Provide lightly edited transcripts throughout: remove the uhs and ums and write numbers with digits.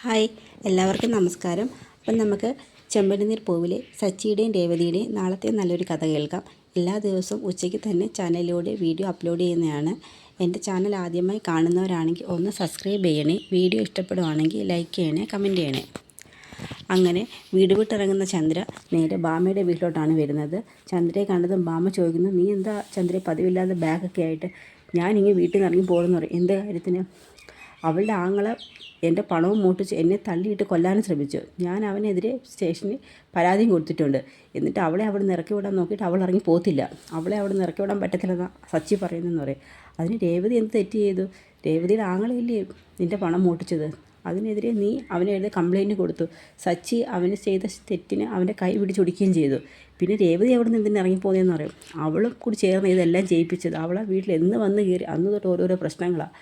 Hi, എല്ലാവർക്കും നമസ്കാരം. അപ്പം നമുക്ക് ചെമ്പരനീർ പൂവിലെ സച്ചിയുടെയും രേവതിയുടെയും നാളത്തെ നല്ലൊരു കഥ കേൾക്കാം. എല്ലാ ദിവസവും ഉച്ചയ്ക്ക് തന്നെ ചാനലിലൂടെ വീഡിയോ അപ്ലോഡ് ചെയ്യുന്നതാണ്. എൻ്റെ ചാനൽ ആദ്യമായി കാണുന്നവരാണെങ്കിൽ ഒന്ന് സബ്സ്ക്രൈബ് ചെയ്യണേ. വീഡിയോ ഇഷ്ടപ്പെടുവാണെങ്കിൽ ലൈക്ക് ചെയ്യണേ, കമൻറ്റ് ചെയ്യണേ. അങ്ങനെ വീട് വിട്ടിറങ്ങുന്ന ചന്ദ്ര നേരെ ബാമയുടെ വീട്ടിലോട്ടാണ് വരുന്നത്. ചന്ദ്രയെ കണ്ടതും ബാമ ചോദിക്കുന്നു, നീ എന്താ ചന്ദ്രയെ പതിവില്ലാതെ ബാഗൊക്കെ ആയിട്ട്? ഞാനിങ്ങനെ വീട്ടിൽ നിന്ന് ഇറങ്ങി പോകുമെന്ന് പറയും. എന്ത് കാര്യത്തിന്? അവളുടെ ആങ്ങളെ എൻ്റെ പണവും മോട്ടിച്ച് എന്നെ തള്ളിയിട്ട് കൊല്ലാനും ശ്രമിച്ചു. ഞാൻ അവനെതിരെ സ്റ്റേഷനിൽ പരാതിയും കൊടുത്തിട്ടുണ്ട്. എന്നിട്ട് അവളെ അവിടെ നിന്ന് ഇറക്കി വിടാൻ നോക്കിയിട്ട് അവൾ ഇറങ്ങി പോകത്തില്ല. അവളെ അവിടെ നിന്ന് ഇറക്കി വിടാൻ പറ്റത്തില്ലെന്നാണ് സച്ചി പറയുന്നതെന്ന് പറയും. അതിന് രേവതി എന്ത് തെറ്റ് ചെയ്തു? രേവതിയുടെ ആങ്ങളെയല്ലേ നിൻ്റെ പണം മോട്ടിച്ചത്? അതിനെതിരെ നീ അവനെതിരെ കംപ്ലയിൻറ്റ് കൊടുത്തു. സച്ചി അവന് ചെയ്ത തെറ്റിന് അവൻ്റെ കൈ പിടിച്ചൊടിക്കുകയും ചെയ്തു. പിന്നെ രേവതി അവിടെ നിന്ന് എന്തിനു ഇറങ്ങിപ്പോകുന്നതെന്ന് പറയും. അവളും കൂടി ചേർന്ന് ഇതെല്ലാം ചെയ്യിപ്പിച്ചത്. അവളെ വീട്ടിൽ എന്ന് വന്ന് കയറി അന്ന് തൊട്ട് ഓരോരോ പ്രശ്നങ്ങളാണ്.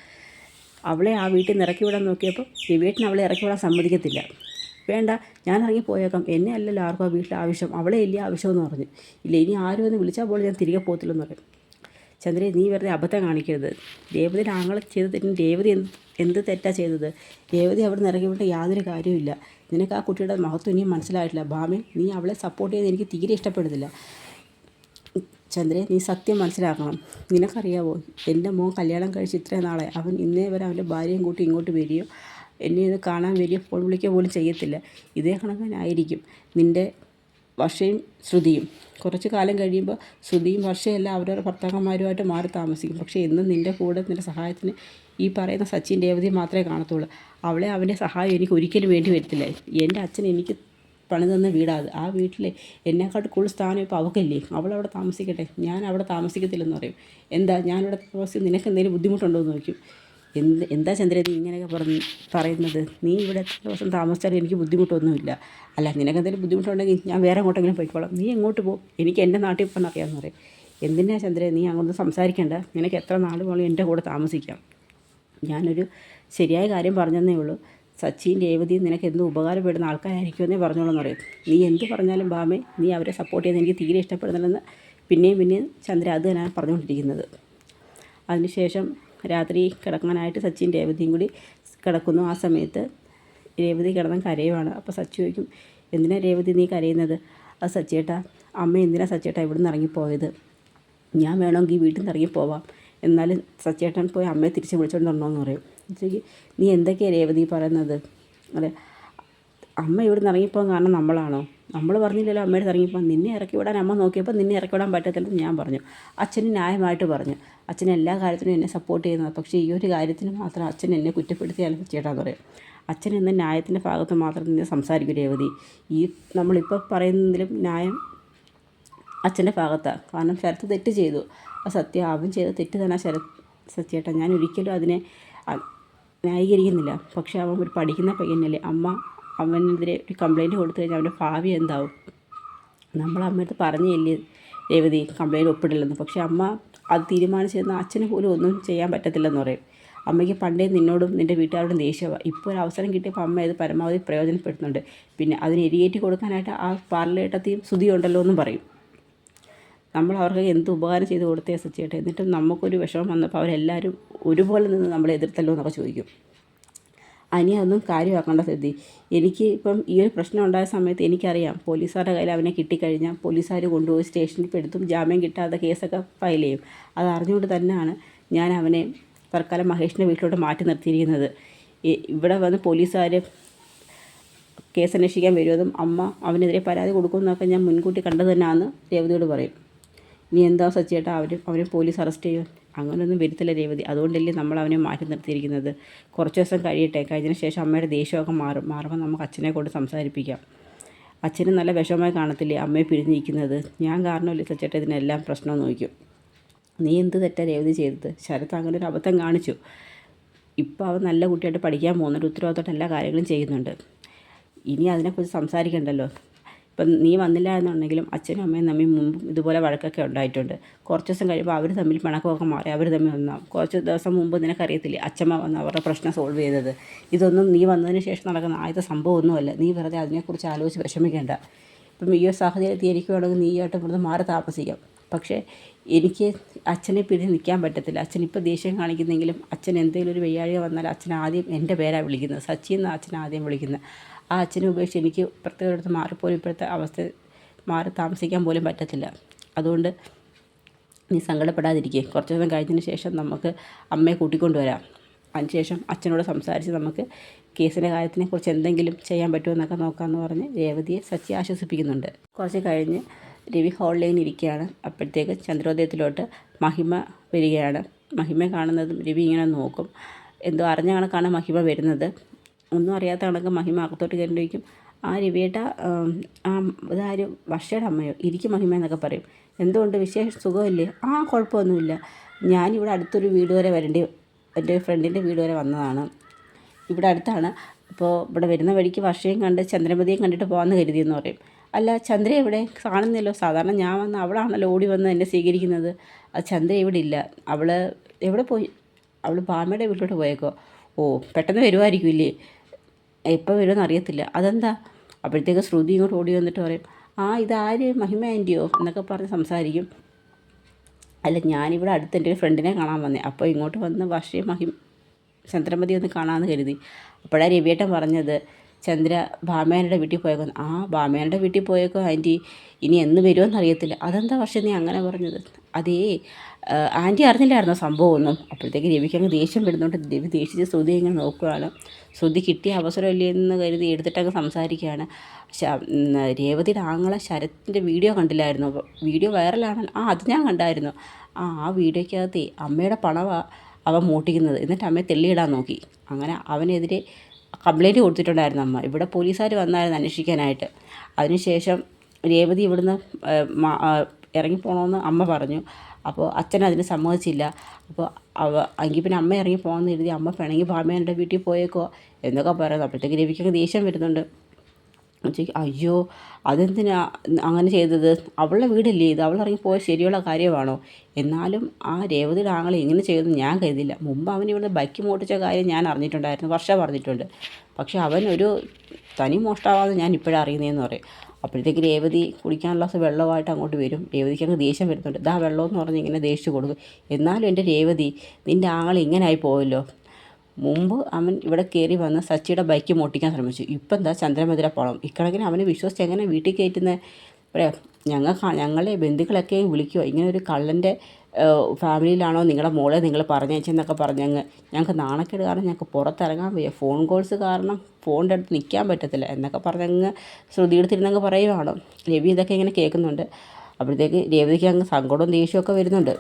അവളെ ആ വീട്ടിൽ നിന്ന് ഇറക്കി വിടാൻ നോക്കിയപ്പോൾ വീട്ടിൽ അവളെ ഇറക്കി വിടാൻ സമ്മതിക്കത്തില്ല. വേണ്ട, ഞാൻ ഇറങ്ങി പോയേക്കാം, എന്നെ അല്ലല്ലോ ആർക്കും ആ വീട്ടിൽ ആവശ്യം, അവളെ ഇല്ല ആവശ്യമെന്ന് പറഞ്ഞു. ഇല്ല, ഇനി ആരും ഒന്ന് വിളിച്ചാൽ പോലും ഞാൻ തിരികെ പോകത്തില്ലെന്ന് പറയും. ചന്ദ്രൻ, നീ വെറുതെ അബദ്ധം കാണിക്കരുത്. രേവതിയുടെ ആങ്ങളെ ചെയ്ത തെറ്റിന് രേവതി എന്ത് തെറ്റാണ് ചെയ്തത്? രേവതി അവിടെ നിന്ന് ഇറക്കി വിട്ട് യാതൊരു കാര്യമില്ല. നിനക്ക് ആ കുട്ടിയുടെ മഹത്വം ഇനിയും മനസ്സിലായിട്ടില്ല. ഭാമി, നീ അവളെ സപ്പോർട്ട് ചെയ്ത് എനിക്ക് തീരെ ഇഷ്ടപ്പെടുന്നില്ല. ചന്ദ്രൻ, നീ സത്യം മനസ്സിലാക്കണം. നിനക്കറിയാവോ, എൻ്റെ മോൻ കല്യാണം കഴിച്ച് ഇത്രയും നാളെ അവൻ ഇന്നേ വരെ അവൻ്റെ ഭാര്യയും കൂട്ടി ഇങ്ങോട്ട് വരികയോ എന്നെ ഇത് കാണാൻ വരികയോ ഫോൺ വിളിക്കുക പോലും ചെയ്യത്തില്ല. ഇതേ കണക്കാനായിരിക്കും നിൻ്റെ വർഷയും ശ്രുതിയും. കുറച്ച് കാലം കഴിയുമ്പോൾ ശ്രുതിയും വർഷയെല്ലാം അവരവരുടെ ഭർത്താക്കന്മാരുമായിട്ട് മാറി താമസിക്കും. പക്ഷേ എന്നും നിൻ്റെ കൂടെ നിൻ്റെ സഹായത്തിന് ഈ പറയുന്ന സച്ചിൻ രേവതി മാത്രമേ കാണത്തുള്ളൂ. അവളെ അവൻ്റെ സഹായം എനിക്ക് ഒരിക്കലും വേണ്ടി വരത്തില്ല. എൻ്റെ അച്ഛൻ എനിക്ക് പണി തന്ന വീടാത്. ആ വീട്ടിൽ എന്നെക്കാട്ട് കൂടുതൽ സ്ഥാനം ഇപ്പോൾ അവൾക്കല്ലേ. അവളവിടെ താമസിക്കട്ടെ, ഞാൻ അവിടെ താമസിക്കത്തില്ലെന്ന് പറയും. എന്താ ഞാനിവിടെ താമസിക്കും, നിനക്ക് എന്തെങ്കിലും ബുദ്ധിമുട്ടുണ്ടോ എന്ന് ചോദിക്കും. എന്താ ചന്ദ്ര നീ ഇങ്ങനെയൊക്കെ പറയുന്നത്? നീ ഇവിടെ എത്ര ദിവസം താമസിച്ചാലും എനിക്ക് ബുദ്ധിമുട്ടൊന്നുമില്ല. അല്ല, നിനക്ക് എന്തെങ്കിലും ബുദ്ധിമുട്ടുണ്ടെങ്കിൽ ഞാൻ വേറെ എങ്ങോട്ടെങ്കിലും പോയിക്കോളാം, നീ എങ്ങോട്ട് പോകും, എനിക്ക് എൻ്റെ നാട്ടിൽ പോകാൻ അറിയാമെന്ന് പറയും. എന്തിനാ ചന്ദ്ര നീ അങ്ങോട്ട് സംസാരിക്കേണ്ട, നിനക്ക് എത്ര നാൾ വേണം എൻ്റെ കൂടെ താമസിക്കാം. ഞാനൊരു ശരിയായ കാര്യം പറഞ്ഞതേ ഉള്ളൂ. സച്ചിൻ രേവതിയും നിനക്ക് എന്ത് ഉപകാരപ്പെടുന്ന ആൾക്കാരായിരിക്കുമെന്നേ പറഞ്ഞോളെന്ന് പറയും. നീ എന്ത് പറഞ്ഞാലും ഭാമേ, നീ അവരെ സപ്പോർട്ട് ചെയ്യുന്നത് എനിക്ക് തീരെ ഇഷ്ടപ്പെടുന്നില്ലെന്ന് പിന്നെയും ചന്ദ്ര അത് തന്നെയാണ് പറഞ്ഞുകൊണ്ടിരിക്കുന്നത്. അതിനുശേഷം രാത്രി കിടക്കാനായിട്ട് സച്ചിൻ രേവതിയും കൂടി കിടക്കുന്നു. ആ സമയത്ത് രേവതി കിടന്ന് കരയുവാണ്. അപ്പോൾ സച്ചി ചോദിക്കും, എന്തിനാ രേവതി നീ കരയുന്നത്? അത് സച്ചിയേട്ടാ, അമ്മ എന്തിനാ സച്ചിയേട്ടാ ഇവിടെ നിന്ന് ഇറങ്ങിപ്പോയത്? ഞാൻ വേണമെങ്കിൽ വീട്ടിൽ നിന്ന് ഇറങ്ങിപ്പോവാം, എന്നാലും സച്ചിയേട്ടൻ പോയി അമ്മയെ തിരിച്ച് വിളിച്ചോണ്ട് വരണമെന്ന് പറയും. നീ എന്തൊക്കെയാണ് രേവതി പറയുന്നത്? അതെ, അമ്മ ഇവിടെ നിന്ന് ഇറങ്ങിപ്പോകാൻ കാരണം നമ്മളാണോ? നമ്മൾ പറഞ്ഞില്ലല്ലോ അമ്മയുടെ ഇറങ്ങിപ്പോകാൻ. നിന്നെ ഇറക്കി വിടാൻ അമ്മ നോക്കിയപ്പോൾ നിന്നെ ഇറക്കി വിടാൻ പറ്റത്തില്ലെന്ന് ഞാൻ പറഞ്ഞു. അച്ഛന് ന്യായമായിട്ട് പറഞ്ഞു. അച്ഛൻ എല്ലാ കാര്യത്തിനും എന്നെ സപ്പോർട്ട് ചെയ്യുന്നത്. പക്ഷേ ഈ ഒരു കാര്യത്തിന് മാത്രം അച്ഛൻ എന്നെ കുറ്റപ്പെടുത്തിയാലും ചേട്ടാന്ന് പറയും. അച്ഛൻ എന്ന ന്യായത്തിൻ്റെ ഭാഗത്ത് മാത്രം നിന്ന് സംസാരിക്കും രേവതി. ഈ നമ്മളിപ്പോൾ പറയുന്നതിലും ന്യായം അച്ഛൻ്റെ ഭാഗത്താണ്. കാരണം ശരത്ത് തെറ്റ് ചെയ്തു. ആ സത്യം അവൻ ചെയ്ത തെറ്റ് തന്നെ സത്യേട്ടാ. ഞാൻ ഒരിക്കലും അതിനെ ന്യായീകരിക്കുന്നില്ല. പക്ഷേ അവൻ ഒരു പഠിക്കുന്ന പയ്യനല്ലേ. അമ്മ അവനെതിരെ ഒരു കംപ്ലയിൻറ്റ് കൊടുത്തു കഴിഞ്ഞാൽ അവൻ്റെ ഭാവി എന്താവും? നമ്മൾ അമ്മയടുത്ത് പറഞ്ഞില്ലേ രേവതി കംപ്ലയിൻറ്റ് ഒപ്പിടില്ലെന്ന്. പക്ഷേ അമ്മ അത് തീരുമാനിച്ചിരുന്ന അച്ഛന് പോലും ഒന്നും ചെയ്യാൻ പറ്റത്തില്ലെന്ന് പറയും. അമ്മയ്ക്ക് പണ്ടേ നിന്നോടും നിൻ്റെ വീട്ടുകാരോടും ദേഷ്യമാണ്. ഇപ്പോൾ ഒരു അവസരം കിട്ടിയപ്പോൾ അമ്മ ഇത് പരമാവധി പ്രയോജനപ്പെടുത്തുന്നുണ്ട്. പിന്നെ അതിന് എരിയേറ്റി കൊടുക്കാനായിട്ട് ആ പാർലേട്ടത്തെയും സ്തുതിയുണ്ടല്ലോ എന്നും പറയും. നമ്മൾ അവർക്ക് എന്ത് ഉപകാരം ചെയ്ത് കൊടുത്തേ സച്ചിയേട്ടെ. എന്നിട്ടും നമുക്കൊരു വിഷമം വന്നപ്പോൾ അവരെല്ലാവരും ഒരുപോലെ നിന്ന് നമ്മളെ എതിർത്തല്ലോ എന്നൊക്കെ ചോദിക്കും. അനി അതൊന്നും കാര്യമാക്കേണ്ട സ്ഥിതി. എനിക്ക് ഇപ്പം ഈ ഒരു പ്രശ്നം ഉണ്ടായ സമയത്ത് എനിക്കറിയാം പോലീസുകാരുടെ കയ്യിൽ അവനെ കിട്ടിക്കഴിഞ്ഞാൽ പോലീസുകാർ കൊണ്ടുപോയി സ്റ്റേഷനിൽ പെടുത്തും, ജാമ്യം കിട്ടാതെ കേസൊക്കെ ഫയൽ ചെയ്യും. അത് അറിഞ്ഞുകൊണ്ട് തന്നെയാണ് ഞാൻ അവനെ തൽക്കാലം മഹേഷിൻ്റെ വീട്ടിലോട്ട് മാറ്റി നിർത്തിയിരിക്കുന്നത്. ഇവിടെ വന്ന് പോലീസുകാർ കേസ് അന്വേഷിക്കാൻ വരുന്നതും അമ്മ അവനെതിരെ പരാതി കൊടുക്കുമെന്നൊക്കെ ഞാൻ മുൻകൂട്ടി കണ്ടത് തന്നെയാണെന്ന് രേവതിയോട് പറയും. ഇനി എന്താ സച്ചിയേട്ടാ അവനെ പോലീസ് അറസ്റ്റ് ചെയ്യും? അങ്ങനെയൊന്നും വരുത്തില്ല രേവതി. അതുകൊണ്ടല്ലേ നമ്മൾ അവനെ മാറ്റി നിർത്തിയിരിക്കുന്നത്. കുറച്ച് ദിവസം കഴിയട്ടെ, കഴിഞ്ഞതിന് ശേഷം അമ്മയുടെ ദേഷ്യമൊക്കെ മാറുമ്പോൾ നമുക്ക് അച്ഛനെ കൊണ്ട് സംസാരിപ്പിക്കാം. അച്ഛന് നല്ല വിഷമമായി കാണത്തില്ലേ അമ്മയെ പിരിഞ്ഞിരിക്കുന്നത്? ഞാൻ കാരണമല്ലേ സച്ചിയേട്ടാ ഇതിനെല്ലാം പ്രശ്നം നോക്കും. നീ എന്ത് തെറ്റാ രേവതി ചെയ്തത്? ശരത്ത് അങ്ങനെ ഒരു അബദ്ധം കാണിച്ചു. ഇപ്പോൾ അവൻ നല്ല കുട്ടിയായിട്ട് പഠിക്കാൻ പോകുന്നുണ്ട്, ഉത്തരവാദിത്തമായിട്ട് എല്ലാ കാര്യങ്ങളും ചെയ്യുന്നുണ്ട്. ഇനി അതിനെക്കുറിച്ച് സംസാരിക്കണ്ടല്ലോ. ഇപ്പം നീ വന്നില്ല എന്നുണ്ടെങ്കിലും അച്ഛനും അമ്മയും തമ്മിൽ മുമ്പും ഇതുപോലെ വഴക്കൊക്കെ ഉണ്ടായിട്ടുണ്ട്. കുറച്ച് ദിവസം കഴിയുമ്പോൾ അവർ തമ്മിൽ പിണക്കമൊക്കെ മാറി അവർ തമ്മിൽ ഒന്നാം. കുറച്ച് ദിവസം മുമ്പ് നിനക്കറിയത്തില്ലേ അച്ഛമ്മ വന്ന് അവരുടെ പ്രശ്നം സോൾവ് ചെയ്തത്? ഇതൊന്നും നീ വന്നതിന് ശേഷം നടക്കുന്ന ആദ്യത്തെ സംഭവമൊന്നുമല്ല. നീ വെറുതെ അതിനെക്കുറിച്ച് ആലോചിച്ച് വിഷമിക്കേണ്ട. ഇപ്പം ഈ ഒരു സാഹചര്യത്തിൽ എനിക്ക് വേണമെങ്കിൽ നീയായിട്ട് ഇവിടുന്ന് മാറി താമസിക്കാം. പക്ഷേ എനിക്ക് അച്ഛനെ പിരിഞ്ഞ് നിൽക്കാൻ പറ്റത്തില്ല. അച്ഛൻ ഇപ്പോൾ ദേഷ്യം കാണിക്കുന്നെങ്കിലും അച്ഛൻ എന്തെങ്കിലും ഒരു വയ്യാഴിക വന്നാൽ അച്ഛൻ ആദ്യം എൻ്റെ പേരാണ് വിളിക്കുന്നത്. സച്ചി എന്നാണ് അച്ഛൻ ആദ്യം വിളിക്കുന്നത്. ആ അച്ഛനെ ഉപേക്ഷിച്ച് എനിക്ക് പ്രത്യേക എടുത്ത് മാറിപ്പോലും ഇപ്പോഴത്തെ അവസ്ഥ മാറി താമസിക്കാൻ പോലും പറ്റത്തില്ല. അതുകൊണ്ട് നീ സങ്കടപ്പെടാതിരിക്കുക. കുറച്ച് ദിവസം കഴിഞ്ഞതിന് ശേഷം നമുക്ക് അമ്മയെ കൂട്ടിക്കൊണ്ട് വരാം. അതിനുശേഷം അച്ഛനോട് സംസാരിച്ച് നമുക്ക് കേസിൻ്റെ കാര്യത്തിനെക്കുറിച്ച് എന്തെങ്കിലും ചെയ്യാൻ പറ്റുമെന്നൊക്കെ നോക്കാമെന്ന് പറഞ്ഞ് രേവതിയെ സച്ചി ആശ്വസിപ്പിക്കുന്നുണ്ട്. കുറച്ച് കഴിഞ്ഞ് രവി ഹോളിൽ ഇരിക്കുകയാണ്. അപ്പോഴത്തേക്ക് ചന്ദ്രോദയത്തിലോട്ട് മഹിമ വരികയാണ്. മഹിമയെ കാണുന്നതും രവി ഇങ്ങനെ നോക്കും. എന്തോ അറിഞ്ഞ കണക്കാണ് മഹിമ വരുന്നത്. ഒന്നും അറിയാത്ത കണക്ക് മഹിമ അകത്തോട്ട് കയറിയിരിക്കും. ആ രവിയേട്ട ഇതാരും വർഷയുടെ അമ്മയോ ഇരിക്കും മഹിമ എന്നൊക്കെ പറയും. എന്തുകൊണ്ട് വിശേഷ സുഖമല്ലേ? കുഴപ്പമൊന്നുമില്ല. ഞാനിവിടെ അടുത്തൊരു വീട് വരെ വരേണ്ടി എൻ്റെ ഫ്രണ്ടിൻ്റെ വീട് വരെ വന്നതാണ്. ഇവിടെ അടുത്താണ്. അപ്പോൾ ഇവിടെ വരുന്ന വഴിക്ക് വർഷയും കണ്ട് ചന്ദ്രമതിയും കണ്ടിട്ട് പോകാമെന്ന് കരുതിയെന്ന് പറയും. അല്ല, ചന്ദ്ര എവിടെ? കാണുന്നില്ലോ. സാധാരണ ഞാൻ വന്ന് അവളാണല്ലോ ഓടി വന്ന് എന്നെ സ്വീകരിക്കുന്നത്. അത് ചന്ദ്ര ഇവിടെ ഇല്ല. അവൾ എവിടെ പോയി? അവൾ ഭാമയുടെ വീട്ടിലോട്ട് പോയേക്കോ. പെട്ടെന്ന് വരുമായിരിക്കും ഇല്ലേ? എപ്പോൾ വരുമെന്ന് അറിയത്തില്ല. അതെന്താ? അപ്പോഴത്തേക്ക് ശ്രുതി ഇങ്ങോട്ട് ഓടി വന്നിട്ട് പറയും, ഇതാര് മഹിമ ആൻറ്റിയോ എന്നൊക്കെ പറഞ്ഞ് സംസാരിക്കും. അല്ല, ഞാനിവിടെ അടുത്ത് എൻ്റെ ഒരു ഫ്രണ്ടിനെ കാണാൻ വന്നേ. അപ്പോൾ ഇങ്ങോട്ട് വന്ന് വർഷയും ചന്ദ്രമതി ഒന്ന് കാണാമെന്ന് കരുതി. അപ്പോഴാണ് രവിയേട്ടൻ പറഞ്ഞത് ചന്ദ്ര ഭാമേനയുടെ വീട്ടിൽ പോയേക്കോ. ഭാമേനയുടെ വീട്ടിൽ പോയേക്കോ ആൻറ്റി. ഇനി എന്ന് വരുമെന്ന് അറിയത്തില്ല. അതെന്താ വർഷം നീ അങ്ങനെ പറഞ്ഞത്? അതേ, ആൻറ്റി അറിഞ്ഞില്ലായിരുന്നോ സംഭവമൊന്നും? അപ്പോഴത്തേക്ക് രവിക്ക് അങ്ങ് ദേഷ്യം വരുന്നുണ്ട്. രവി ദേഷിച്ച് ശ്രുതി ഇങ്ങനെ നോക്കുകയാണ്. ശ്രുതി കിട്ടിയ അവസരമല്ലേ എന്ന് കരുതി എടുത്തിട്ടങ്ങ് സംസാരിക്കുകയാണ്. രേവതിയുടെ ആങ്ങളെ ശരത്തിൻ്റെ വീഡിയോ കണ്ടില്ലായിരുന്നു? വീഡിയോ വൈറലാണല്ലോ. അത് ഞാൻ കണ്ടായിരുന്നു. ആ വീഡിയോയ്ക്കകത്ത് അമ്മയുടെ പണമാണ് അവൻ മോട്ടിക്കുന്നത്. എന്നിട്ട് അമ്മയെ തെള്ളിയിടാൻ നോക്കി. അങ്ങനെ അവനെതിരെ കംപ്ലയിൻറ്റ് കൊടുത്തിട്ടുണ്ടായിരുന്നു അമ്മ. ഇവിടെ പോലീസുകാർ വന്നായിരുന്നു അന്വേഷിക്കാനായിട്ട്. അതിനുശേഷം രേവതി ഇവിടുന്ന് ഇറങ്ങിപ്പോണമെന്ന് അമ്മ പറഞ്ഞു. അപ്പോൾ അച്ഛൻ അതിന് സമ്മതിച്ചില്ല. അപ്പോൾ എങ്കിൽ പിന്നെ അമ്മ ഇറങ്ങി പോകാമെന്ന് എഴുതി അമ്മ പിണങ്ങി ഭാമേൻ്റെ വീട്ടിൽ പോയേക്കോ എന്നൊക്കെ പറയുന്നു. അപ്പോഴത്തേക്ക് രവിക്കൊക്കെ ദേഷ്യം വരുന്നുണ്ട്. അയ്യോ, അതെന്തിനാ അങ്ങനെ ചെയ്തത്? അവളുടെ വീടല്ലേ ഇത്? അവൾ ഇറങ്ങിപ്പോയ ശരിയുള്ള കാര്യമാണോ? എന്നാലും ആ രേവതിയുടെ ആങ്ങളെ ഇങ്ങനെ ചെയ്തെന്ന് ഞാൻ കരുതില്ല. മുമ്പ് അവൻ ഇവിടെ ബൈക്ക് മോട്ടിച്ച കാര്യം ഞാൻ അറിഞ്ഞിട്ടുണ്ടായിരുന്നു. വർഷ പറഞ്ഞിട്ടുണ്ട്. പക്ഷെ അവൻ ഒരു തനി മോഷ്ടാവാന്ന് ഞാൻ ഇപ്പോഴാണ് അറിയുന്നതെന്ന് പറയും. അപ്പോഴത്തേക്ക് രേവതി കുടിക്കാനുള്ള വെള്ളമായിട്ട് അങ്ങോട്ട് വരും. രേവതിക്ക് അങ്ങ് ദേഷ്യം വരുന്നുണ്ട്. വെള്ളമെന്ന് പറഞ്ഞ് ഇങ്ങനെ ദേഷിച്ച് കൊടുക്കും. എന്നാലും എൻ്റെ രേവതി, നിൻ്റെ ആങ്ങളെ ഇങ്ങനെ ആയി പോയല്ലോ. മുമ്പ് അവൻ ഇവിടെ കയറി വന്ന് സച്ചിയുടെ ബൈക്ക് മോട്ടിക്കാൻ ശ്രമിച്ചു. ഇപ്പം എന്താ ചന്ദ്രമതിയുടെ പണം? ഇക്കണക്കിന് അവനെ വിശ്വസിച്ച് എങ്ങനെ വീട്ടിൽ കയറ്റുന്നത്? പറയാം, ഞങ്ങളെ ബന്ധുക്കളൊക്കെ വിളിക്കുമോ? ഇങ്ങനെ ഒരു കള്ളൻ്റെ ഫാമിലിയിലാണോ നിങ്ങളുടെ മോളെ നിങ്ങൾ പറഞ്ഞയച്ചെന്നൊക്കെ പറഞ്ഞങ്ങ് ഞങ്ങൾക്ക് നാണക്കേട് കാരണം ഞങ്ങൾക്ക് പുറത്തിറങ്ങാൻ വയ്യ. ഫോൺ കോൾസ് കാരണം ഫോണിൻ്റെ അടുത്ത് നിൽക്കാൻ പറ്റത്തില്ല എന്നൊക്കെ പറഞ്ഞങ്ങ് ശ്രുതി എടുത്തിരുന്നങ്ങ് പറയുവാണ്. രവി ഇതൊക്കെ ഇങ്ങനെ കേൾക്കുന്നുണ്ട്. അപ്പോഴത്തേക്ക് രേവതിക്ക് അങ്ങ് സങ്കടവും ദേഷ്യമൊക്കെ വരുന്നുണ്ട്.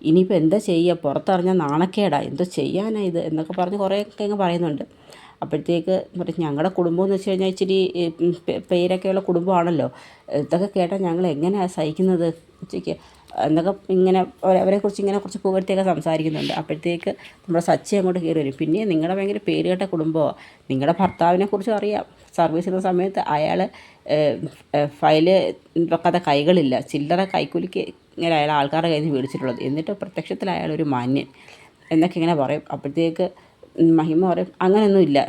ഇനിയിപ്പോൾ എന്താ ചെയ്യുക? പുറത്തറിഞ്ഞാൽ നാണക്കേടാ, എന്തോ ചെയ്യാനാ ഇത് എന്നൊക്കെ പറഞ്ഞ് കുറേയൊക്കെ അങ്ങ് പറയുന്നുണ്ട്. അപ്പോഴത്തേക്ക് ഞങ്ങളുടെ കുടുംബം എന്ന് വെച്ച് കഴിഞ്ഞാൽ ഇച്ചിരി പേരൊക്കെയുള്ള കുടുംബമാണല്ലോ. ഇതൊക്കെ കേട്ടാൽ ഞങ്ങൾ എങ്ങനെയാണ് സഹിക്കുന്നത് ഉച്ചയ്ക്ക് എന്നൊക്കെ ഇങ്ങനെ അവരെക്കുറിച്ച് ഇങ്ങനെ കുറച്ച് പുകഴ്ത്തിയൊക്കെ സംസാരിക്കുന്നുണ്ട്. അപ്പോഴത്തേക്ക് നമ്മുടെ സച്ചി അങ്ങോട്ട് കയറി വരും. പിന്നെ നിങ്ങളുടെ ഭയങ്കര പേര് കേട്ട കുടുംബമോ? നിങ്ങളുടെ ഭർത്താവിനെക്കുറിച്ചും അറിയാം. സർവീസ് ചെയ്യുന്ന സമയത്ത് അയാൾ ഫയല് വെക്കാത്ത കൈകളില്ല. ചില്ലറ കൈക്കൂലിക്ക് ഇങ്ങനെ അയാൾ ആൾക്കാരുടെ കയ്യിൽ നിന്ന് മേടിച്ചിട്ടുള്ളത്. എന്നിട്ട് പ്രത്യക്ഷത്തിൽ അയാളൊരു മാന്യൻ എന്നൊക്കെ ഇങ്ങനെ പറയും. അപ്പോഴത്തേക്ക് മഹിമ പറയും, അങ്ങനെയൊന്നുമില്ല,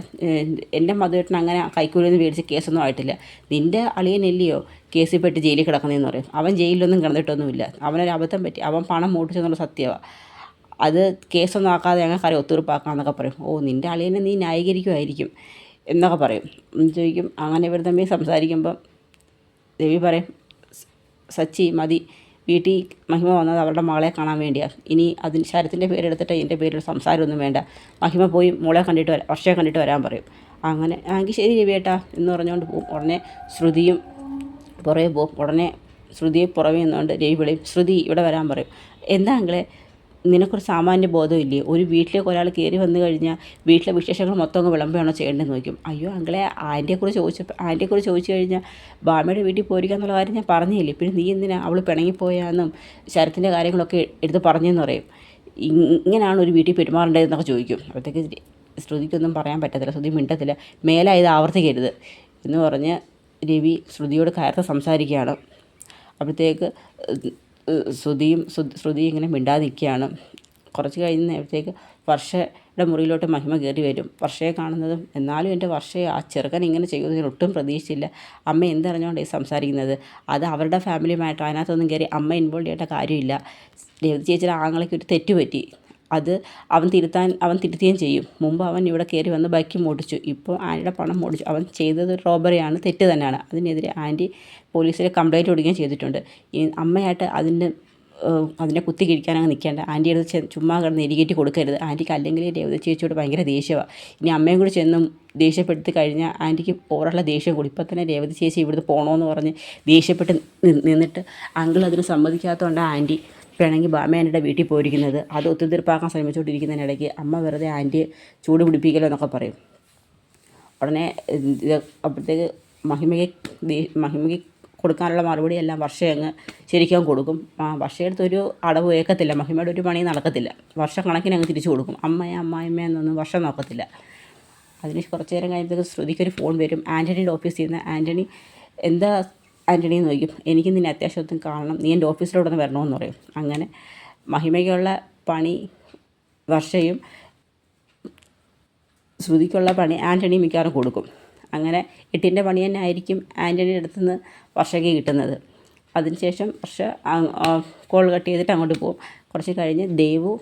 എൻ്റെ മധുവേട്ടൻ അങ്ങനെ കൈക്കൂലിയിൽ നിന്ന് മേടിച്ച കേസൊന്നും ആയിട്ടില്ല. നിൻ്റെ അളിയനല്ലയോ കേസിൽ പെട്ട് ജയിലിൽ കിടക്കുന്നതെന്ന് പറയും. അവൻ ജയിലിലൊന്നും കിടന്നിട്ടൊന്നുമില്ല. അവനൊരു അബദ്ധം പറ്റി. അവൻ പണം മോട്ടിച്ചെന്നുള്ള സത്യമാണ്. അത് കേസൊന്നും ആക്കാതെ ഞങ്ങൾക്കറിയാം ഒത്തുതീർപ്പാക്കാമെന്നൊക്കെ പറയും. നിൻ്റെ അളിയനെ നീ ന്യായീകരിക്കുമായിരിക്കും എന്നൊക്കെ പറയും. ചോദിക്കും. അങ്ങനെ ഇവർ തമ്മിൽ സംസാരിക്കുമ്പം രവി പറയും, സച്ചി മതി, വീട്ടിൽ മഹിമ വന്നത് അവരുടെ മകളെ കാണാൻ വേണ്ടിയാണ്. ഇനി അതിന് ശരത്തിൻ്റെ പേരെടുത്തിട്ട് എൻ്റെ പേരിൽ സംസാരമൊന്നും വേണ്ട. മഹിമ പോയി മോളെ കണ്ടിട്ട് വർഷയെ കണ്ടിട്ട് വരാൻ പറയും. അങ്ങനെ എങ്കിൽ ശരി രവിയേട്ടാ എന്ന് പറഞ്ഞുകൊണ്ട് പോവും. ഉടനെ ശ്രുതിയും പുറകെ പോവും. ഉടനെ ശ്രുതിയെ പുറമേ നിന്നുകൊണ്ട് രവി വിളിയും, ശ്രുതി ഇവിടെ വരാൻ പറയും. എന്താ അങ്ങളെ, നിനക്കൊരു സാമാന്യ ബോധമില്ലേ? ഒരു വീട്ടിലേക്ക് ഒരാൾ കയറി വന്നു കഴിഞ്ഞാൽ വീട്ടിലെ വിശേഷങ്ങൾ മൊത്തം അങ്ങ് വിളമ്പുകയാണോ ചെയ്യേണ്ടതെന്ന് ചോദിക്കും. അയ്യോ അങ്ങളെ, ആൻറ്റിയെക്കുറിച്ച് ചോദിച്ചു കഴിഞ്ഞാൽ ഭാമയുടെ വീട്ടിൽ പോയിരിക്കുക എന്നുള്ള കാര്യം ഞാൻ പറഞ്ഞില്ലേ. പിന്നെ നീ എന്തിനാ അവൾ പിണങ്ങിപ്പോയാന്നും ശരത്തിൻ്റെ കാര്യങ്ങളൊക്കെ എടുത്ത് പറഞ്ഞെന്ന് പറയും. ഇങ്ങനെയാണ് ഒരു വീട്ടിൽ പെരുമാറേണ്ടതെന്നൊക്കെ ചോദിക്കും. അപ്പോഴത്തേക്ക് ശ്രുതിക്കൊന്നും പറയാൻ പറ്റത്തില്ല. ശ്രുതി മിണ്ടത്തില്ല. മേലെ ഇത് ആവർത്തിക്കരുത് എന്ന് പറഞ്ഞ് രവി ശ്രുതിയോട് കയർത്ത് സംസാരിക്കുകയാണ്. അപ്പോഴത്തേക്ക് ശ്രുതി ഇങ്ങനെ മിണ്ടാതെ നിൽക്കുകയാണ്. കുറച്ച് കഴിഞ്ഞ് നേരത്തേക്ക് വർഷ മുറിയിലോട്ട് മഹിമ കയറി വരും. വർഷയെ കാണുന്നതും എന്നാലും എൻ്റെ വർഷയെ ആ ചെറുക്കൻ ഇങ്ങനെ ചെയ്യുന്നതിന് ഒട്ടും പ്രതീക്ഷിച്ചില്ല. അമ്മ എന്തറിഞ്ഞുകൊണ്ട് ഈ സംസാരിക്കുന്നത്? അത് അവരുടെ ഫാമിലിയുമായിട്ട് അതിനകത്തൊന്നും കയറി അമ്മ ഇൻവോൾവ് ചെയ്യേണ്ട കാര്യമില്ല. രേവതി ചേച്ചിയുടെ ആങ്ങളയ്ക്ക് ഒരു തെറ്റ് പറ്റി. അത് അവൻ തിരുത്തുകയും ചെയ്യും. മുമ്പ് അവൻ ഇവിടെ കയറി വന്ന് ബൈക്ക് മോടിച്ചു. ഇപ്പോൾ ആൻറ്റിയുടെ പണം മോടിച്ചു. അവൻ ചെയ്തത് റോബറിയാണ്, തെറ്റ് തന്നെയാണ്. അതിനെതിരെ ആൻറ്റി പോലീസിൽ കംപ്ലയിൻറ്റ് കൊടുക്കുകയും ചെയ്തിട്ടുണ്ട്. ഈ അമ്മയായിട്ട് അതിനെ കുത്തി കിഴിക്കാനങ്ങ് നിൽക്കേണ്ട. ആൻറ്റി അടുത്ത് ചുമ്മാ കിടന്ന് എരികേറ്റി കൊടുക്കരുത്. ആൻറ്റിക്ക് അല്ലെങ്കിൽ രേവതി ചേച്ചിയോട് ഭയങ്കര ദേഷ്യമാണ്. ഇനി അമ്മയും കൂടി ചെന്നും ദേഷ്യപ്പെടുത്തി കഴിഞ്ഞാൽ ആൻറ്റിക്ക് ഓവറുള്ള ദേഷ്യം കൂടി. ഇപ്പം തന്നെ രേവതി ചേച്ചി ഇവിടുന്ന് പോകണമെന്ന് പറഞ്ഞ് ദേഷ്യപ്പെട്ട് നിന്നിട്ട് അങ്കിൾ അതിന് സമ്മതിക്കാത്തതുകൊണ്ട് ആൻറ്റി പിണങ്ങി ബാമേൻ്റെ വീട്ടിൽ പോയിരിക്കുന്നത്. അത് ഒത്തുതീർപ്പാക്കാൻ ശ്രമിച്ചുകൊണ്ടിരിക്കുന്നതിനിടയ്ക്ക് അമ്മ വെറുതെ ആൻറ്റിയെ ചൂട് പിടിപ്പിക്കലോ എന്നൊക്കെ പറയും. ഉടനെ അപ്പോഴത്തേക്ക് മഹിമയ്ക്ക് കൊടുക്കാനുള്ള മറുപടി എല്ലാം വർഷ അങ്ങ് ശരിക്കും കൊടുക്കും. വർഷയെടുത്തൊരു അടവ് ഏക്കത്തില്ല. മഹിമയുടെ ഒരു പണി നടക്കത്തില്ല. വർഷക്കണക്കിന് അങ്ങ് തിരിച്ചു കൊടുക്കും. അമ്മായിമ്മയെന്നൊന്നും വർഷം നോക്കത്തില്ല. അതിന് കുറച്ച് നേരം കഴിയുമ്പോഴത്തേക്ക് ശ്രുതിക്കൊരു ഫോൺ വരും. ആൻ്റണിയുടെ ഓഫീസിൽ നിന്ന്. ആൻ്റണി എന്താ ആൻ്റണി എന്ന് ചോദിക്കും. എനിക്ക് നിന്നെ അത്യാവശ്യത്തിന് കാണണം, നീ എൻ്റെ ഓഫീസിലോട്ടൊന്ന് വരണമെന്ന് പറയും. അങ്ങനെ മഹിമയ്ക്കുള്ള പണി വർഷയും ശ്രുതിക്കുള്ള പണി ആൻ്റണി മിക്കവാറും കൊടുക്കും. അങ്ങനെ 8ൻ്റെ പണി തന്നെ ആയിരിക്കും ആൻ്റണിയുടെ അടുത്തുനിന്ന് വർഷയ്ക്ക് കിട്ടുന്നത്. അതിനുശേഷം വർഷ കോൾ കട്ട് ചെയ്തിട്ട് അങ്ങോട്ട് പോകും. കുറച്ച് കഴിഞ്ഞ് ദേവു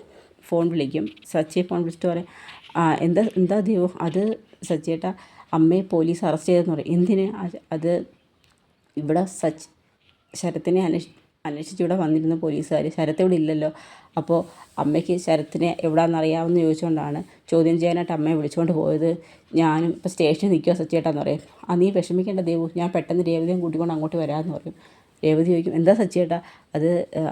ഫോൺ വിളിക്കും. സച്ചി ഫോൺ വിളിച്ചിട്ട് പറയും, എന്താ ദേവു, അത് സച്ചിയേട്ടാ അമ്മയെ പോലീസ് അറസ്റ്റ് ചെയ്തെന്ന് പറയും. എന്തിന്? അത് ഇവിടെ ശരത്തിനെ അന്വേഷിച്ചിവിടെ വന്നിരുന്ന പോലീസുകാർ. ശരത്ത് ഇവിടെ ഇല്ലല്ലോ. അപ്പോൾ അമ്മയ്ക്ക് ശരത്തിനെ എവിടെയാണെന്നറിയാമെന്ന് ചോദിച്ചുകൊണ്ടാണ് ചോദ്യം ചെയ്യാനായിട്ട് അമ്മയെ വിളിച്ചുകൊണ്ട് പോയത്. ഞാനും ഇപ്പോൾ സ്റ്റേഷനിൽ നിൽക്കുക സച്ചിയേട്ടാന്ന് പറയും. നീ വിഷമിക്കേണ്ട ദേവു, ഞാൻ പെട്ടെന്ന് രേവതിയും കൂട്ടിക്കൊണ്ട് അങ്ങോട്ട് വരാമെന്ന് പറയും. രേവതി ചോദിക്കും, എന്താ സച്ചിയേട്ടാ? അത്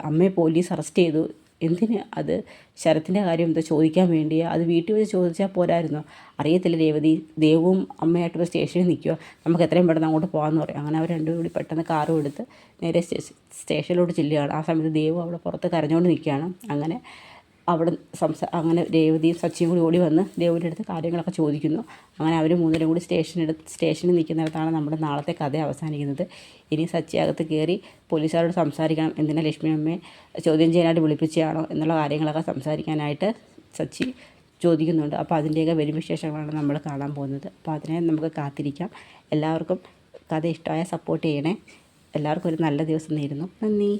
അമ്മയെ പോലീസ് അറസ്റ്റ് ചെയ്തു. എന്തിന്? അത് ശരത്തിൻ്റെ കാര്യം എന്താ ചോദിക്കാൻ വേണ്ടിയാ? അത് വീട്ടിൽ വെച്ച് ചോദിച്ചാൽ പോരായിരുന്നോ? അറിയത്തില്ല രേവതി, ദേവും അമ്മയായിട്ടൊരു സ്റ്റേഷനിൽ നിൽക്കുക, നമുക്ക് എത്രയും പെട്ടെന്ന് അങ്ങോട്ട് പോകാമെന്ന് പറയും. അങ്ങനെ അവർ രണ്ടും കൂടി പെട്ടെന്ന് കാറും എടുത്ത് നേരെ സ്റ്റേഷനിലോട്ട് ചെല്ലുകയാണ്. ആ സമയത്ത് ദേവും അവിടെ പുറത്ത് കരഞ്ഞുകൊണ്ട് നിൽക്കുകയാണ്. അങ്ങനെ അവിടെ അങ്ങനെ രേവതിയും സച്ചിയും കൂടി ഓടി വന്ന് ദേവുവിൻ്റെ അടുത്ത് കാര്യങ്ങളൊക്കെ ചോദിക്കുന്നു. അങ്ങനെ അവർ മൂന്നുപേരും കൂടി സ്റ്റേഷനിൽ നിൽക്കുന്നിടത്താണ് നമ്മുടെ നാളത്തെ കഥ അവസാനിക്കുന്നത്. ഇനി സച്ചി അകത്ത് കയറി പോലീസുകാരോട് സംസാരിക്കണം. എന്തിനാ ലക്ഷ്മി അമ്മയെ ചോദ്യം ചെയ്യാനായിട്ട് വിളിപ്പിച്ചതാണോ എന്നുള്ള കാര്യങ്ങളൊക്കെ സംസാരിക്കാനായിട്ട് സച്ചി ചോദിക്കുന്നുണ്ട്. അപ്പോൾ അതിൻ്റെയൊക്കെ വരും വിശേഷങ്ങളാണ് നമ്മൾ കാണാൻ പോകുന്നത്. അപ്പോൾ അതിനെ നമുക്ക് കാത്തിരിക്കാം. എല്ലാവർക്കും കഥ ഇഷ്ടമായ സപ്പോർട്ട് ചെയ്യണേ. എല്ലാവർക്കും ഒരു നല്ല ദിവസം നേരുന്നു. നന്ദി.